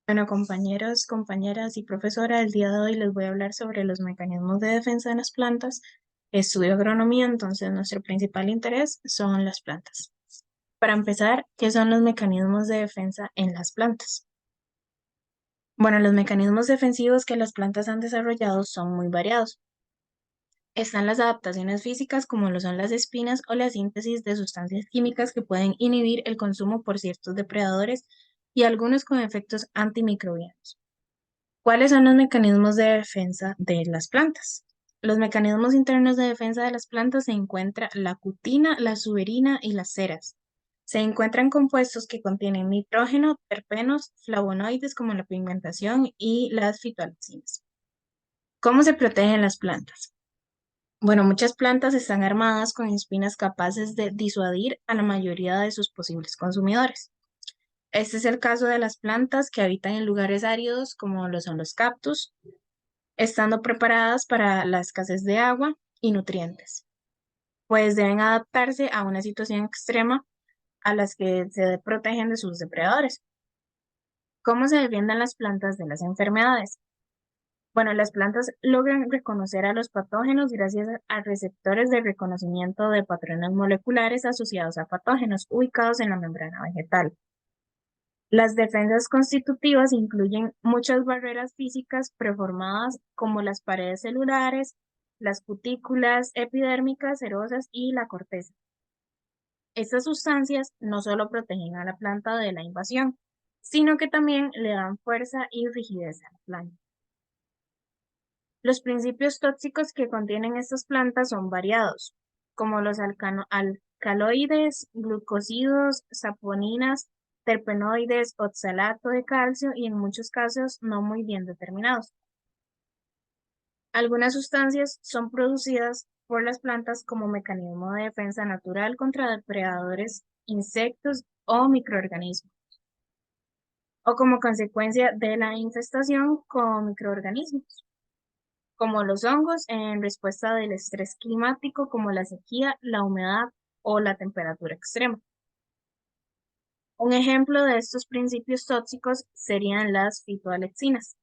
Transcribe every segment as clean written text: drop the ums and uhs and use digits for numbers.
Bueno, compañeros, compañeras y profesora, el día de hoy les voy a hablar sobre los mecanismos de defensa de las plantas. Estudio agronomía, entonces nuestro principal interés son las plantas. Para empezar, ¿qué son los mecanismos de defensa en las plantas? Bueno, los mecanismos defensivos que las plantas han desarrollado son muy variados. Están las adaptaciones físicas, como lo son las espinas o la síntesis de sustancias químicas que pueden inhibir el consumo por ciertos depredadores y algunos con efectos antimicrobianos. ¿Cuáles son los mecanismos de defensa de las plantas? Los mecanismos internos de defensa de las plantas se encuentran la cutina, la suberina y las ceras. Se encuentran compuestos que contienen nitrógeno, terpenos, flavonoides como la pigmentación y las fitoalecinas. ¿Cómo se protegen las plantas? Bueno, muchas plantas están armadas con espinas capaces de disuadir a la mayoría de sus posibles consumidores. Este es el caso de las plantas que habitan en lugares áridos como lo son los cactus, estando preparadas para la escasez de agua y nutrientes, pues deben adaptarse a una situación extrema a las que se protegen de sus depredadores. ¿Cómo se defienden las plantas de las enfermedades? Bueno, las plantas logran reconocer a los patógenos gracias a receptores de reconocimiento de patrones moleculares asociados a patógenos ubicados en la membrana vegetal. Las defensas constitutivas incluyen muchas barreras físicas preformadas como las paredes celulares, las cutículas epidérmicas, serosas y la corteza. Estas sustancias no solo protegen a la planta de la invasión, sino que también le dan fuerza y rigidez a la planta. Los principios tóxicos que contienen estas plantas son variados, como los alcaloides, glucósidos, saponinas, terpenoides, oxalato de calcio y en muchos casos no muy bien determinados. Algunas sustancias son producidas por las plantas como mecanismo de defensa natural contra depredadores, insectos o microorganismos, o como consecuencia de la infestación con microorganismos, como los hongos en respuesta del estrés climático como la sequía, la humedad o la temperatura extrema. Un ejemplo de estos principios tóxicos serían las fitoalexinas,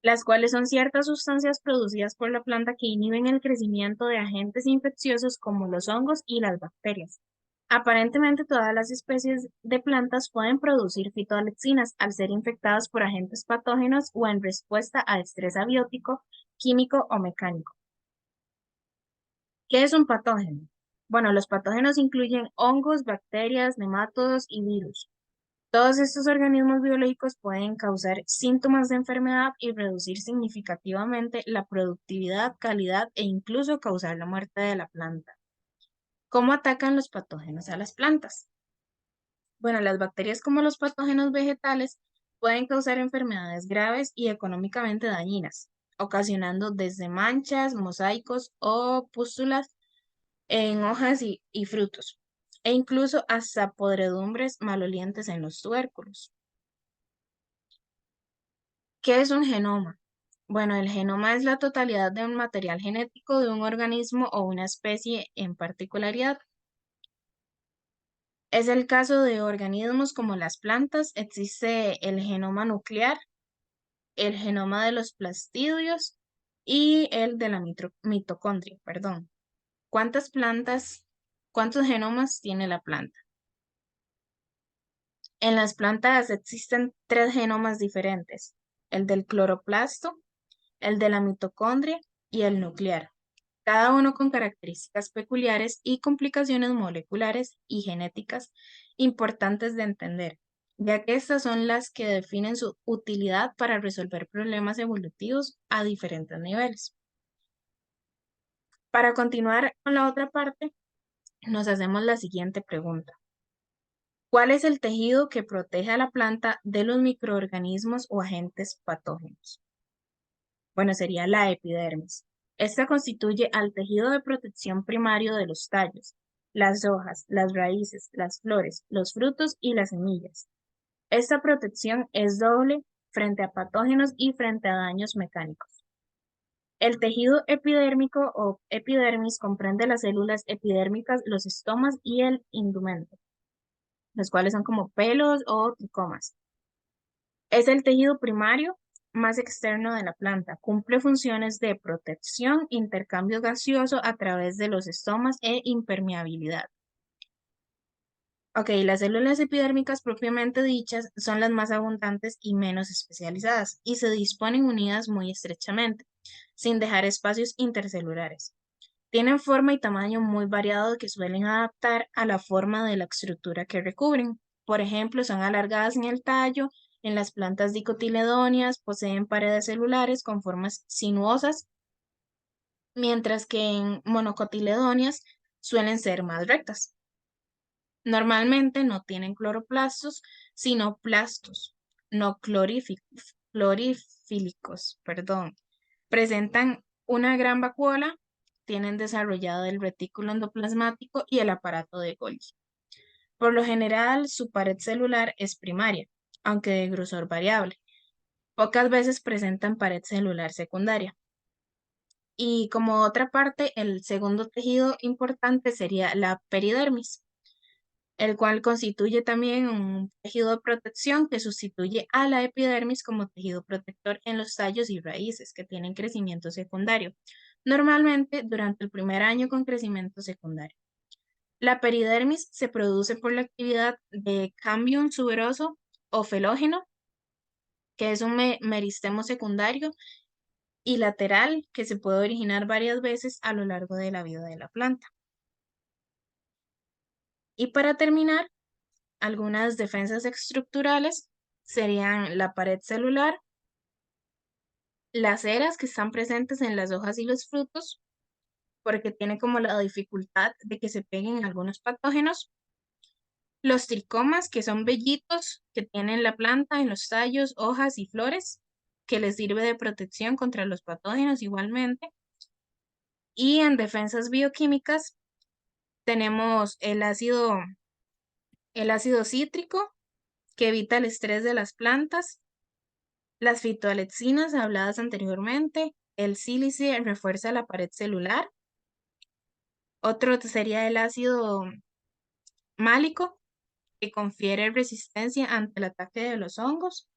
las cuales son ciertas sustancias producidas por la planta que inhiben el crecimiento de agentes infecciosos como los hongos y las bacterias. Aparentemente todas las especies de plantas pueden producir fitoalexinas al ser infectadas por agentes patógenos o en respuesta a estrés abiótico, químico o mecánico. ¿Qué es un patógeno? Bueno, los patógenos incluyen hongos, bacterias, nemátodos y virus. Todos estos organismos biológicos pueden causar síntomas de enfermedad y reducir significativamente la productividad, calidad e incluso causar la muerte de la planta. ¿Cómo atacan los patógenos a las plantas? Bueno, las bacterias como los patógenos vegetales pueden causar enfermedades graves y económicamente dañinas, ocasionando desde manchas, mosaicos o pústulas en hojas y frutos, e incluso hasta podredumbres malolientes en los tubérculos. ¿Qué es un genoma? Bueno, el genoma es la totalidad de un material genético de un organismo o una especie en particularidad. Es el caso de organismos como las plantas. Existe el genoma nuclear, el genoma de los plastidios y el de la mitocondria, perdón. ¿Cuántos genomas tiene la planta? En las plantas existen tres genomas diferentes, el del cloroplasto, el de la mitocondria y el nuclear, cada uno con características peculiares y complicaciones moleculares y genéticas importantes de entender, ya que estas son las que definen su utilidad para resolver problemas evolutivos a diferentes niveles. Para continuar con la otra parte, nos hacemos la siguiente pregunta. ¿Cuál es el tejido que protege a la planta de los microorganismos o agentes patógenos? Bueno, sería la epidermis. Esta constituye al tejido de protección primario de los tallos, las hojas, las raíces, las flores, los frutos y las semillas. Esta protección es doble frente a patógenos y frente a daños mecánicos. El tejido epidérmico o epidermis comprende las células epidérmicas, los estomas y el indumento, los cuales son como pelos o tricomas. Es el tejido primario más externo de la planta. Cumple funciones de protección, intercambio gaseoso a través de los estomas e impermeabilidad. Ok, las células epidérmicas propiamente dichas son las más abundantes y menos especializadas y se disponen unidas muy estrechamente, sin dejar espacios intercelulares. Tienen forma y tamaño muy variado que suelen adaptar a la forma de la estructura que recubren. Por ejemplo, son alargadas en el tallo, en las plantas dicotiledóneas poseen paredes celulares con formas sinuosas, mientras que en monocotiledóneas suelen ser más rectas. Normalmente no tienen cloroplastos, sino plastos, no clorofílicos, perdón. Presentan una gran vacuola, tienen desarrollado el retículo endoplasmático y el aparato de Golgi. Por lo general, su pared celular es primaria, aunque de grosor variable. Pocas veces presentan pared celular secundaria. Y como otra parte, el segundo tejido importante sería la peridermis, el cual constituye también un tejido de protección que sustituye a la epidermis como tejido protector en los tallos y raíces que tienen crecimiento secundario, normalmente durante el primer año con crecimiento secundario. La peridermis se produce por la actividad de cambium suberoso o felógeno, que es un meristemo secundario, y lateral, que se puede originar varias veces a lo largo de la vida de la planta. Y para terminar, algunas defensas estructurales serían la pared celular, las eras que están presentes en las hojas y los frutos, porque tiene como la dificultad de que se peguen algunos patógenos, los tricomas, que son vellitos que tienen la planta en los tallos, hojas y flores, que les sirve de protección contra los patógenos igualmente. Y en defensas bioquímicas tenemos el ácido cítrico, que evita el estrés de las plantas, las fitoalexinas habladas anteriormente, el sílice refuerza la pared celular. Otro sería el ácido málico, que confiere resistencia ante el ataque de los hongos.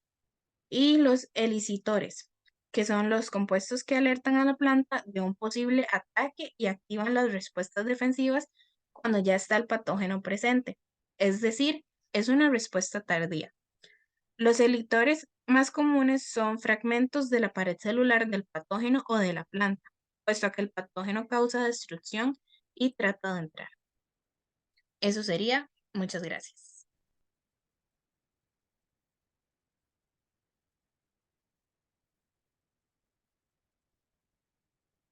Y los elicitores, que son los compuestos que alertan a la planta de un posible ataque y activan las respuestas defensivas cuando ya está el patógeno presente. Es decir, es una respuesta tardía. Los elitores más comunes son fragmentos de la pared celular del patógeno o de la planta, puesto que el patógeno causa destrucción y trata de entrar. Eso sería. Muchas gracias.